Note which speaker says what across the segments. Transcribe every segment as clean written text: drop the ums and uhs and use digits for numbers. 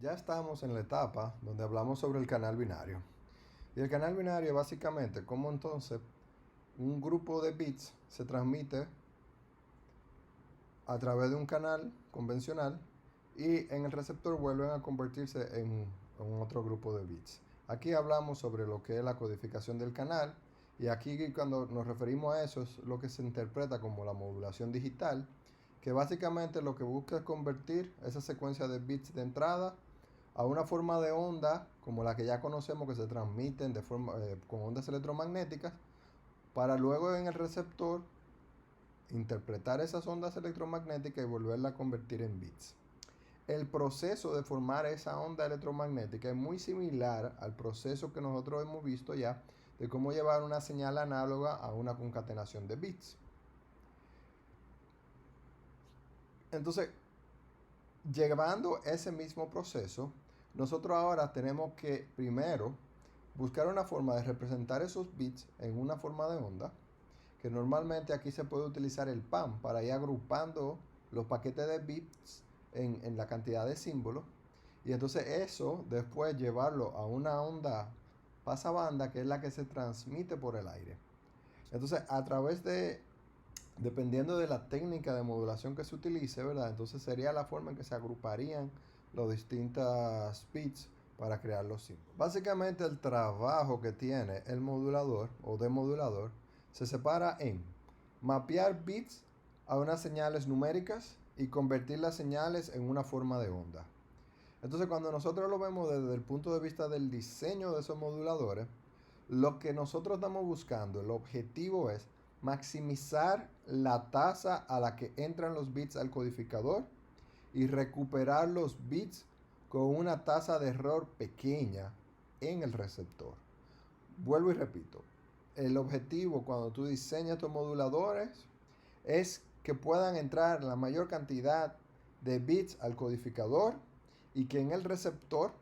Speaker 1: Ya estamos en la etapa donde hablamos sobre el canal binario. Y el canal binario es básicamente cómo entonces un grupo de bits se transmite a través de un canal convencional y en el receptor vuelven a convertirse en otro grupo de bits. Aquí hablamos sobre lo que es la codificación del canal y aquí cuando nos referimos a eso es lo que se interpreta como la modulación digital, que básicamente lo que busca es convertir esa secuencia de bits de entrada a una forma de onda como la que ya conocemos que se transmiten con ondas electromagnéticas para luego en el receptor interpretar esas ondas electromagnéticas y volverla a convertir en bits. El proceso de formar esa onda electromagnética es muy similar al proceso que nosotros hemos visto ya de cómo llevar una señal análoga a una concatenación de bits. Entonces, llevando ese mismo proceso, nosotros ahora tenemos que primero buscar una forma de representar esos bits en una forma de onda, que normalmente aquí se puede utilizar el PAM para ir agrupando los paquetes de bits en la cantidad de símbolos. Y entonces eso después llevarlo a una onda pasabanda que es la que se transmite por el aire. Entonces a través de, dependiendo de la técnica de modulación que se utilice, ¿verdad? Entonces sería la forma en que se agruparían los distintos bits para crear los símbolos. Básicamente el trabajo que tiene el modulador o demodulador se separa en mapear bits a unas señales numéricas y convertir las señales en una forma de onda. Entonces cuando nosotros lo vemos desde el punto de vista del diseño de esos moduladores, lo que nosotros estamos buscando, el objetivo es maximizar la tasa a la que entran los bits al codificador y recuperar los bits con una tasa de error pequeña en el receptor. Vuelvo y repito, el objetivo cuando tú diseñas tus moduladores es que puedan entrar la mayor cantidad de bits al codificador y que en el receptor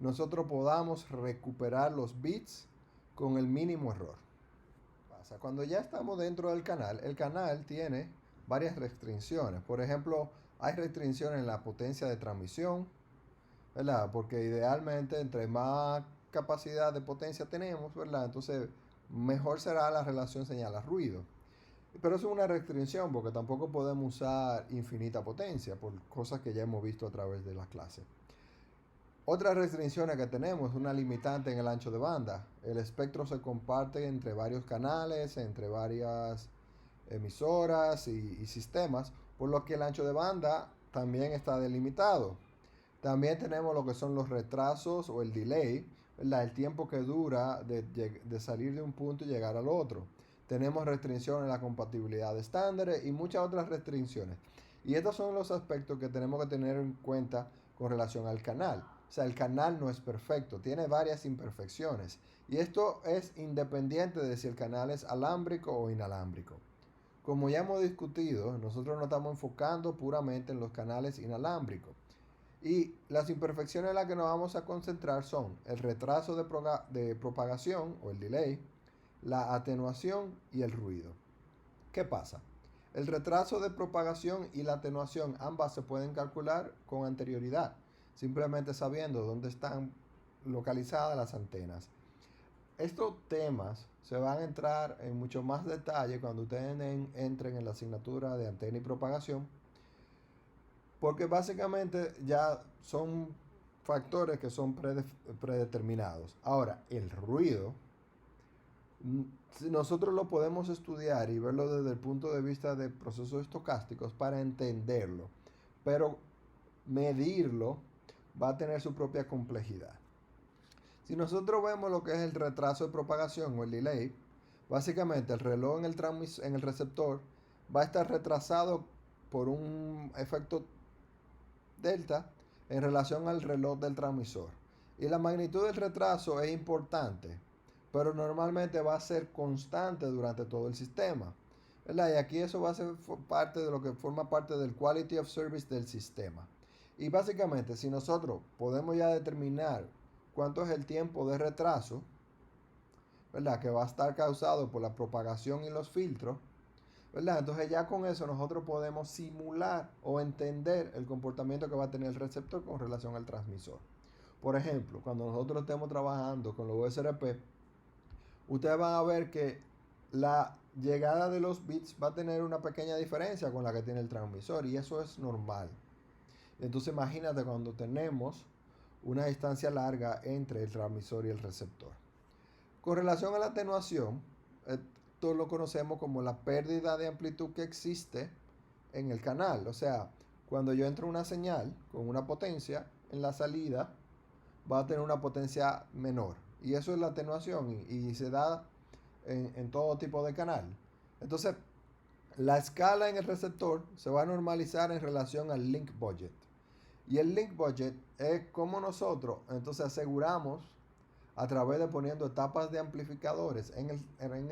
Speaker 1: nosotros podamos recuperar los bits con el mínimo error. Cuando ya estamos dentro del canal, el canal tiene varias restricciones. Por ejemplo, hay restricciones en la potencia de transmisión, ¿verdad? Porque idealmente entre más capacidad de potencia tenemos, ¿verdad? Entonces mejor será la relación señal a ruido. Pero eso es una restricción porque tampoco podemos usar infinita potencia por cosas que ya hemos visto a través de las clases. Otras restricciones que tenemos es una limitante en el ancho de banda. El espectro se comparte entre varios canales, entre varias emisoras y sistemas, por lo que el ancho de banda también está delimitado. También tenemos lo que son los retrasos o el delay, ¿verdad? El tiempo que dura de salir de un punto y llegar al otro. Tenemos restricciones en la compatibilidad de estándares y muchas otras restricciones. Y estos son los aspectos que tenemos que tener en cuenta con relación al canal. O sea, el canal no es perfecto, tiene varias imperfecciones. Y esto es independiente de si el canal es alámbrico o inalámbrico. Como ya hemos discutido, nosotros nos estamos enfocando puramente en los canales inalámbricos. Y las imperfecciones en las que nos vamos a concentrar son el retraso de propagación o el delay, la atenuación y el ruido. ¿Qué pasa? El retraso de propagación y la atenuación ambas se pueden calcular con anterioridad, simplemente sabiendo dónde están localizadas las antenas. Estos temas se van a entrar en mucho más detalle cuando ustedes entren en la asignatura de antena y propagación, porque básicamente ya son factores que son predeterminados. Ahora, el ruido, si nosotros lo podemos estudiar y verlo desde el punto de vista de procesos estocásticos para entenderlo, pero medirlo va a tener su propia complejidad. Si nosotros vemos lo que es el retraso de propagación o el delay, básicamente el reloj en el receptor va a estar retrasado por un efecto delta en relación al reloj del transmisor. Y la magnitud del retraso es importante, pero normalmente va a ser constante durante todo el sistema. ¿Verdad? Y aquí eso va a ser parte de lo que forma parte del quality of service del sistema. Y básicamente, si nosotros podemos ya determinar cuánto es el tiempo de retraso, ¿verdad? Que va a estar causado por la propagación y los filtros, ¿verdad? Entonces ya con eso nosotros podemos simular o entender el comportamiento que va a tener el receptor con relación al transmisor. Por ejemplo, cuando nosotros estemos trabajando con los USRP, ustedes van a ver que la llegada de los bits va a tener una pequeña diferencia con la que tiene el transmisor y eso es normal. Entonces imagínate cuando tenemos una distancia larga entre el transmisor y el receptor. Con relación a la atenuación, esto lo conocemos como la pérdida de amplitud que existe en el canal. O sea, cuando yo entro una señal con una potencia en la salida, va a tener una potencia menor. Y eso es la atenuación y se da en todo tipo de canal. Entonces, la escala en el receptor se va a normalizar en relación al link budget. Y el link budget es como nosotros entonces aseguramos a través de poniendo etapas de amplificadores en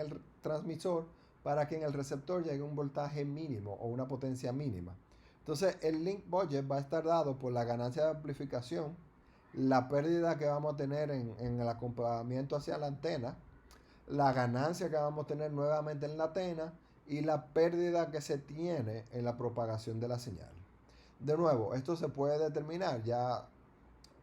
Speaker 1: el transmisor para que en el receptor llegue un voltaje mínimo o una potencia mínima. Entonces el link budget va a estar dado por la ganancia de amplificación, la pérdida que vamos a tener en el acompañamiento hacia la antena, la ganancia que vamos a tener nuevamente en la antena y la pérdida que se tiene en la propagación de la señal. De nuevo, esto se puede determinar, ya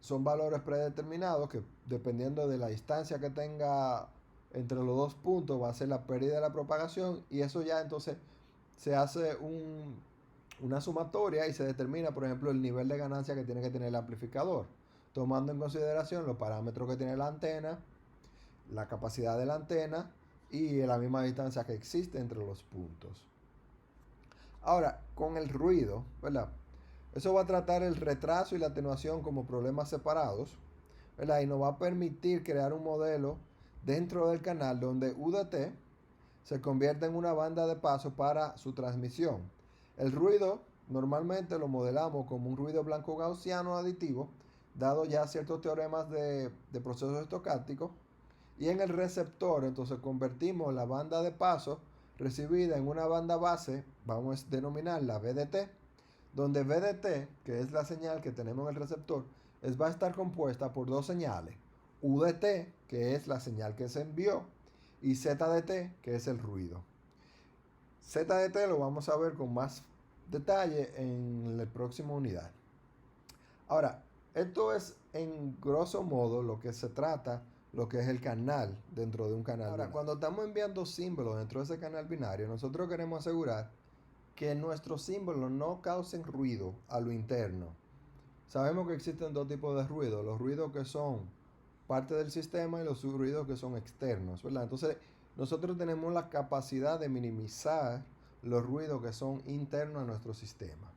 Speaker 1: son valores predeterminados que dependiendo de la distancia que tenga entre los dos puntos va a ser la pérdida de la propagación y eso ya entonces se hace una sumatoria y se determina, por ejemplo, el nivel de ganancia que tiene que tener el amplificador, tomando en consideración los parámetros que tiene la antena, la capacidad de la antena y la misma distancia que existe entre los puntos. Ahora, con el ruido, ¿verdad? Eso va a tratar el retraso y la atenuación como problemas separados, ¿verdad? Y nos va a permitir crear un modelo dentro del canal donde UDT se convierte en una banda de paso para su transmisión. El ruido normalmente lo modelamos como un ruido blanco gaussiano aditivo, dado ya ciertos teoremas de procesos estocásticos. Y en el receptor, entonces convertimos la banda de paso recibida en una banda base, vamos a denominarla BDT, donde BDT, que es la señal que tenemos en el receptor, va a estar compuesta por dos señales. UDT, que es la señal que se envió, y ZDT, que es el ruido. ZDT lo vamos a ver con más detalle en la próxima unidad. Ahora, esto es en grosso modo lo que se trata, lo que es el canal dentro de un canal binario. Cuando estamos enviando símbolos dentro de ese canal binario, nosotros queremos asegurar que nuestros símbolos no causen ruido a lo interno. Sabemos que existen dos tipos de ruido, los ruidos que son parte del sistema y los ruidos que son externos, ¿verdad? Entonces, nosotros tenemos la capacidad de minimizar los ruidos que son internos a nuestro sistema.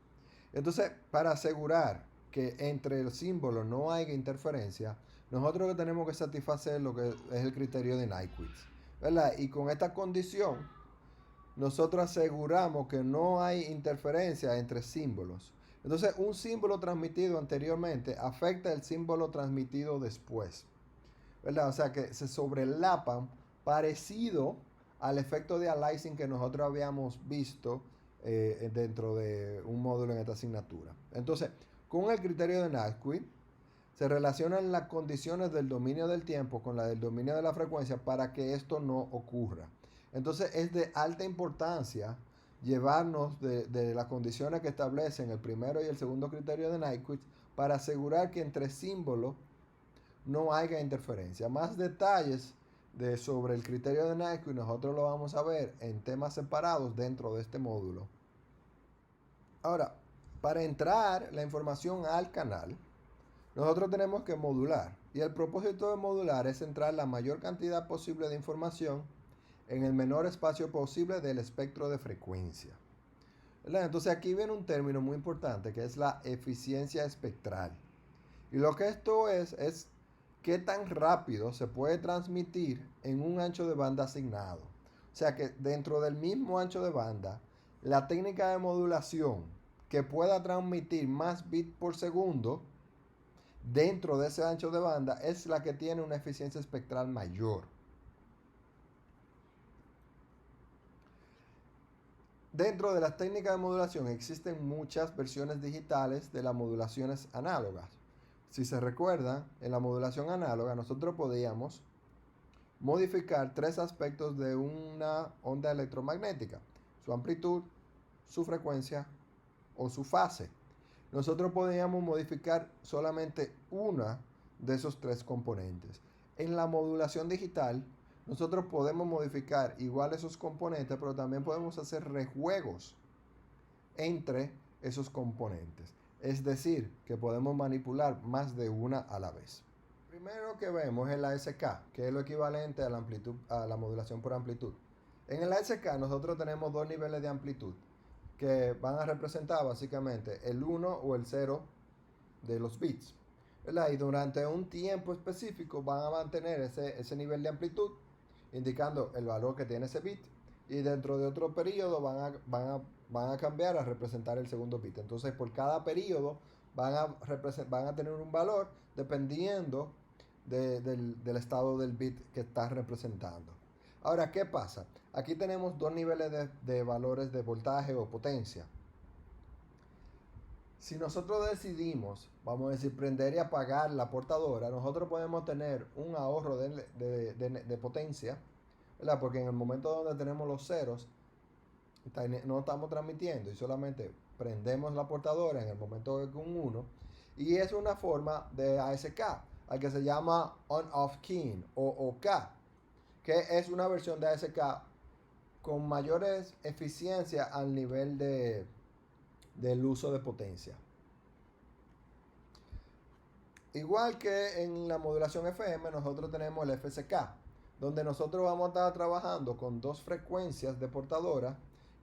Speaker 1: Entonces, para asegurar que entre el símbolo no haya interferencia, nosotros tenemos que satisfacer lo que es el criterio de Nyquist, ¿verdad? Y con esta condición, nosotros aseguramos que no hay interferencia entre símbolos. Entonces, un símbolo transmitido anteriormente afecta el símbolo transmitido después, ¿verdad? O sea que se sobrelapan parecido al efecto de aliasing que nosotros habíamos visto dentro de un módulo en esta asignatura. Entonces, con el criterio de Nyquist, se relacionan las condiciones del dominio del tiempo con la del dominio de la frecuencia para que esto no ocurra. Entonces es de alta importancia llevarnos de las condiciones que establecen el primero y el segundo criterio de Nyquist para asegurar que entre símbolos no haya interferencia. Más detalles sobre el criterio de Nyquist nosotros lo vamos a ver en temas separados dentro de este módulo. Ahora, para entrar la información al canal, nosotros tenemos que modular. Y el propósito de modular es entrar la mayor cantidad posible de información en el menor espacio posible del espectro de frecuencia. ¿Verdad? Entonces aquí viene un término muy importante que es la eficiencia espectral. Y lo que esto es qué tan rápido se puede transmitir en un ancho de banda asignado. O sea que dentro del mismo ancho de banda, la técnica de modulación que pueda transmitir más bits por segundo dentro de ese ancho de banda es la que tiene una eficiencia espectral mayor. Dentro de las técnicas de modulación existen muchas versiones digitales de las modulaciones análogas. Si se recuerda, en la modulación análoga nosotros podíamos modificar tres aspectos de una onda electromagnética: su amplitud, su frecuencia o su fase. Nosotros podríamos modificar solamente una de esos tres componentes. En la modulación digital, nosotros podemos modificar igual esos componentes, pero también podemos hacer rejuegos entre esos componentes. Es decir, que podemos manipular más de una a la vez. Primero que vemos es la ASK, que es lo equivalente a la amplitud, a la modulación por amplitud. En el ASK nosotros tenemos dos niveles de amplitud que van a representar básicamente el 1 o el 0 de los bits, ¿verdad? Y durante un tiempo específico van a mantener ese nivel de amplitud, indicando el valor que tiene ese bit, y dentro de otro periodo van a cambiar a representar el segundo bit. Entonces, por cada periodo van a tener un valor dependiendo del estado del bit que está representando. Ahora, ¿qué pasa? Aquí tenemos dos niveles de valores de voltaje o potencia. Si nosotros decidimos, vamos a decir, prender y apagar la portadora, nosotros podemos tener un ahorro de potencia, ¿verdad? Porque en el momento donde tenemos los ceros, no estamos transmitiendo y solamente prendemos la portadora en el momento de un 1, y es una forma de ASK, al que se llama on-off keying o OK, que es una versión de ASK con mayores eficiencia al nivel del uso de potencia. Igual que en la modulación FM, nosotros tenemos el FSK, donde nosotros vamos a estar trabajando con dos frecuencias de portadora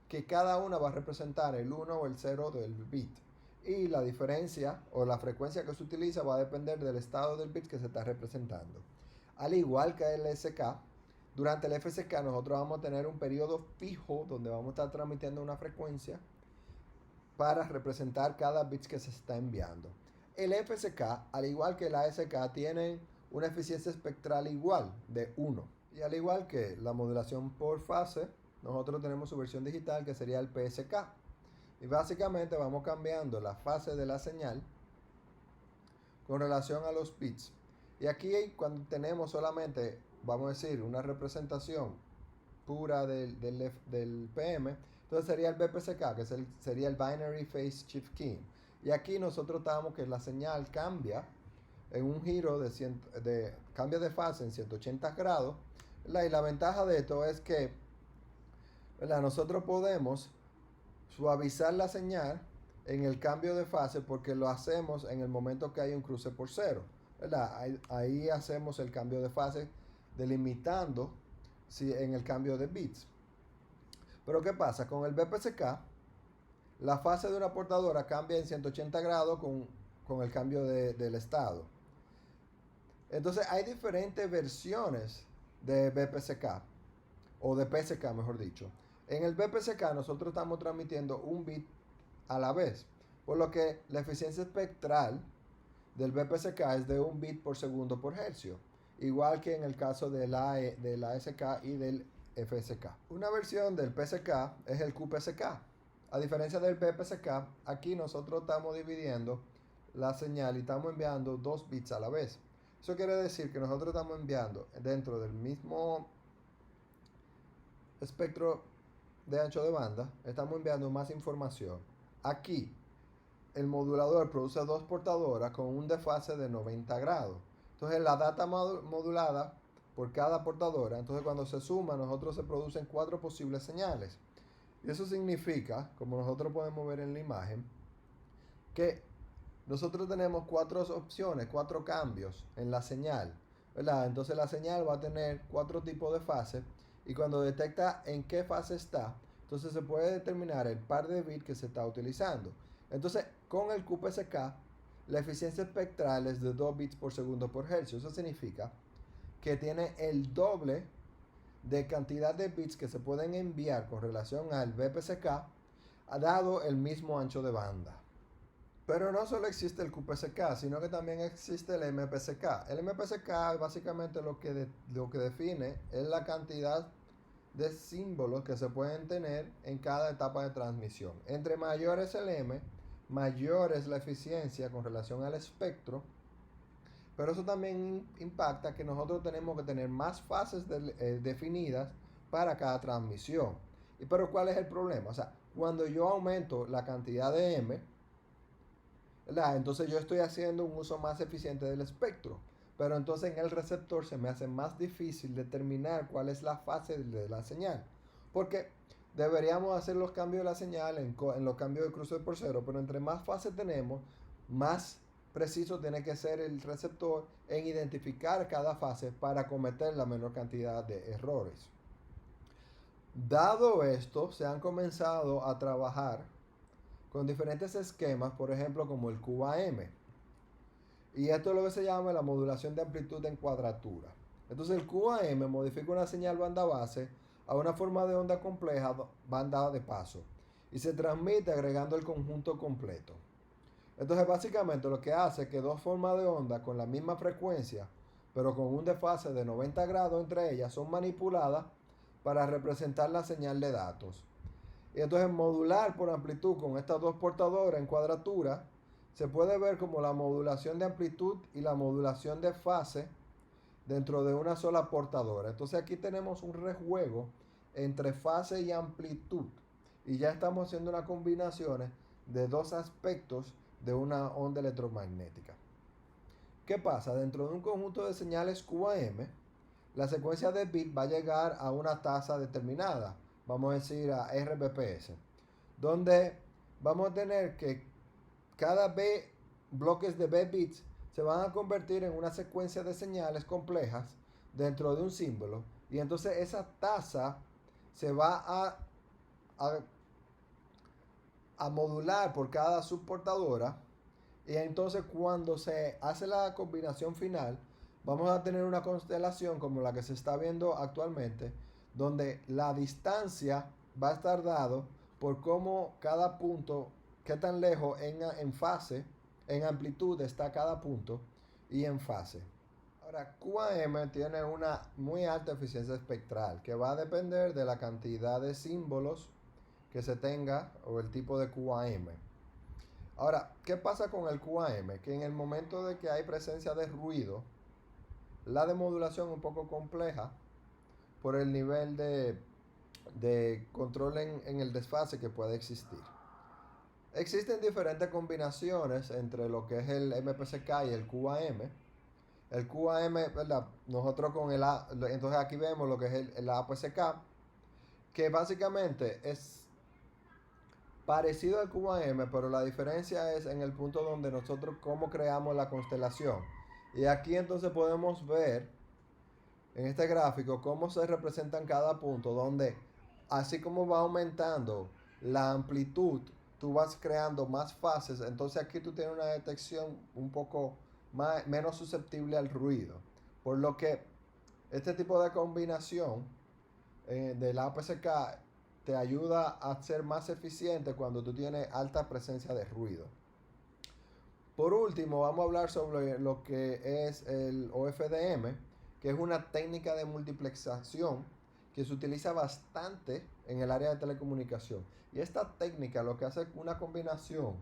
Speaker 1: que cada una va a representar el 1 o el 0 del bit. Y la diferencia o la frecuencia que se utiliza va a depender del estado del bit que se está representando. Al igual que el SK, durante el FSK nosotros vamos a tener un periodo fijo donde vamos a estar transmitiendo una frecuencia para representar cada bit que se está enviando. El FSK, al igual que el ASK, tienen una eficiencia espectral igual de 1. Y al igual que la modulación por fase, nosotros tenemos su versión digital que sería el PSK. Y básicamente vamos cambiando la fase de la señal con relación a los bits. Y aquí cuando tenemos solamente, vamos a decir, una representación pura del PM, entonces sería el BPSK, que sería el Binary Phase Shift Keying. Y aquí nosotros estamos que la señal cambia en un giro cambia de fase en 180 grados, ¿verdad? Y la ventaja de esto es que, ¿verdad?, nosotros podemos suavizar la señal en el cambio de fase porque lo hacemos en el momento que hay un cruce por cero, ¿verdad? Ahí hacemos el cambio de fase delimitando en el cambio de bits. Pero ¿qué pasa? Con el BPSK, la fase de una portadora cambia en 180 grados con el cambio del estado. Entonces hay diferentes versiones de BPSK, o de PSK mejor dicho. En el BPSK nosotros estamos transmitiendo un bit a la vez, por lo que la eficiencia espectral del BPSK es de 1 bit por segundo por hercio, igual que en el caso del ASK y del FSK. Una versión del PSK es el QPSK. A diferencia del BPSK, aquí nosotros estamos dividiendo la señal y estamos enviando 2 bits a la vez. Eso quiere decir que nosotros estamos enviando dentro del mismo espectro de ancho de banda, estamos enviando más información. Aquí, el modulador produce dos portadoras con un desfase de 90 grados. Entonces, la data modulada por cada portadora, entonces cuando se suma, nosotros se producen 4 posibles señales. Y eso significa, como nosotros podemos ver en la imagen, que nosotros tenemos 4 opciones, 4 cambios en la señal, ¿verdad? Entonces la señal va a tener 4 tipos de fases y cuando detecta en qué fase está, entonces se puede determinar el par de bits que se está utilizando. Entonces, con el QPSK, la eficiencia espectral es de 2 bits por segundo por hercio. Eso significa que tiene el doble de cantidad de bits que se pueden enviar con relación al BPSK, dado el mismo ancho de banda. Pero no solo existe el QPSK, sino que también existe el MPSK. El MPSK básicamente lo que define es la cantidad de símbolos que se pueden tener en cada etapa de transmisión. Entre mayor es el M, mayor es la eficiencia con relación al espectro, pero eso también impacta que nosotros tenemos que tener más fases definidas para cada transmisión. Pero ¿cuál es el problema? O sea, cuando yo aumento la cantidad de M, ¿verdad? Entonces yo estoy haciendo un uso más eficiente del espectro. Pero entonces en el receptor se me hace más difícil determinar cuál es la fase de la señal. Porque deberíamos hacer los cambios de la señal en los cambios de cruce por cero, pero entre más fases tenemos, más preciso tiene que ser el receptor en identificar cada fase para cometer la menor cantidad de errores. Dado esto, se han comenzado a trabajar con diferentes esquemas, por ejemplo, como el QAM. Y esto es lo que se llama la modulación de amplitud en cuadratura. Entonces el QAM modifica una señal banda base a una forma de onda compleja banda de paso y se transmite agregando el conjunto completo. Entonces básicamente lo que hace es que dos formas de onda con la misma frecuencia, pero con un desfase de 90 grados entre ellas, son manipuladas para representar la señal de datos. Y entonces modular por amplitud con estas dos portadoras en cuadratura se puede ver como la modulación de amplitud y la modulación de fase dentro de una sola portadora. Entonces aquí tenemos un rejuego entre fase y amplitud. Y ya estamos haciendo una combinación de dos aspectos de una onda electromagnética. ¿Qué pasa? Dentro de un conjunto de señales QAM, la secuencia de bits va a llegar a una tasa determinada, vamos a decir a RBPS, donde vamos a tener que cada B bloques de B bits se van a convertir en una secuencia de señales complejas dentro de un símbolo, y entonces esa tasa se va a modular por cada subportadora, y entonces cuando se hace la combinación final vamos a tener una constelación como la que se está viendo actualmente, donde la distancia va a estar dado por cómo cada punto, qué tan lejos en fase, en amplitud está cada punto y en fase. Ahora, QAM tiene una muy alta eficiencia espectral que va a depender de la cantidad de símbolos que se tenga o el tipo de QAM. Ahora, ¿qué pasa con el QAM? Que en el momento de que hay presencia de ruido, la demodulación es un poco compleja por el nivel de control en el desfase que puede existir. Existen diferentes combinaciones entre lo que es el MPCK y el QAM. El QAM, ¿verdad? Nosotros con entonces aquí vemos lo que es el APCK, que básicamente es parecido al QAM, pero la diferencia es en el punto donde nosotros cómo creamos la constelación. Y aquí entonces podemos ver en este gráfico cómo se representan cada punto, donde así como va aumentando la amplitud, tú vas creando más fases. Entonces aquí tú tienes una detección un poco menos susceptible al ruido. Por lo que este tipo de combinación del APCK te ayuda a ser más eficiente cuando tú tienes alta presencia de ruido. Por último, vamos a hablar sobre lo que es el OFDM, que es una técnica de multiplexación que se utiliza bastante en el área de telecomunicación. Y esta técnica lo que hace es una combinación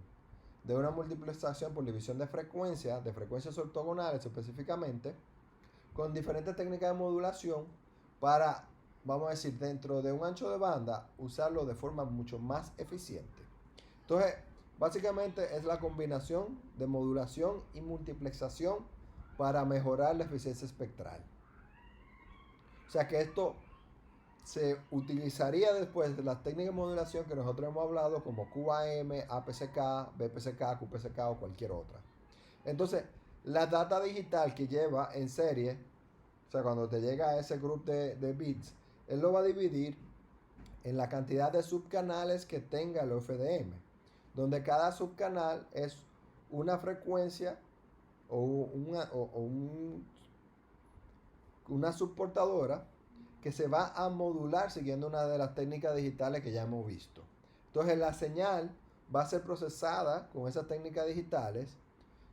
Speaker 1: de una multiplexación por división de frecuencias ortogonales específicamente, con diferentes técnicas de modulación para, vamos a decir, dentro de un ancho de banda, usarlo de forma mucho más eficiente. Entonces, básicamente es la combinación de modulación y multiplexación para mejorar la eficiencia espectral. O sea que esto se utilizaría después de las técnicas de modulación que nosotros hemos hablado, como QAM, APCK, BPCK, QPCK o cualquier otra. Entonces, la data digital que lleva en serie, o sea, cuando te llega a ese grupo de bits, él lo va a dividir en la cantidad de subcanales que tenga el OFDM, donde cada subcanal es una frecuencia o una subportadora que se va a modular siguiendo una de las técnicas digitales que ya hemos visto. Entonces la señal va a ser procesada con esas técnicas digitales,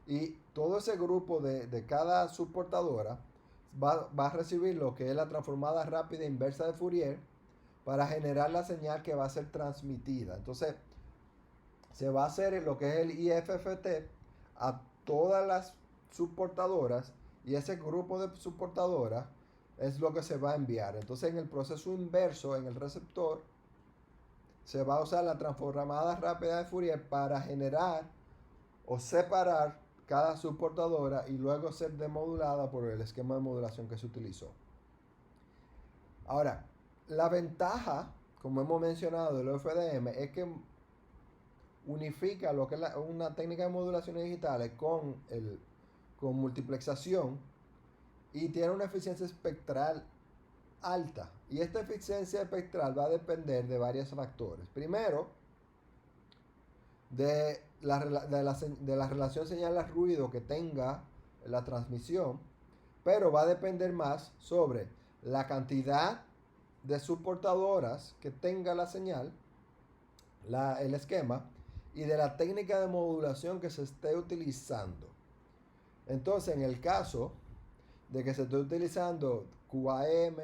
Speaker 1: y todo ese grupo de cada subportadora va a recibir lo que es la transformada rápida inversa de Fourier para generar la señal que va a ser transmitida. Entonces se va a hacer lo que es el IFFT a todas las subportadoras, y ese grupo de subportadoras es lo que se va a enviar. Entonces en el proceso inverso, en el receptor, se va a usar la transformada rápida de Fourier para generar o separar cada subportadora y luego ser demodulada por el esquema de modulación que se utilizó. Ahora, la ventaja, como hemos mencionado, del OFDM es que unifica lo que es una técnica de modulaciones digitales con multiplexación y tiene una eficiencia espectral alta. Y esta eficiencia espectral va a depender de varios factores. Primero, de la relación señal-ruido que tenga la transmisión, pero va a depender más sobre la cantidad de subportadoras que tenga la señal, el esquema, y de la técnica de modulación que se esté utilizando. Entonces, en el caso de que se esté utilizando QAM,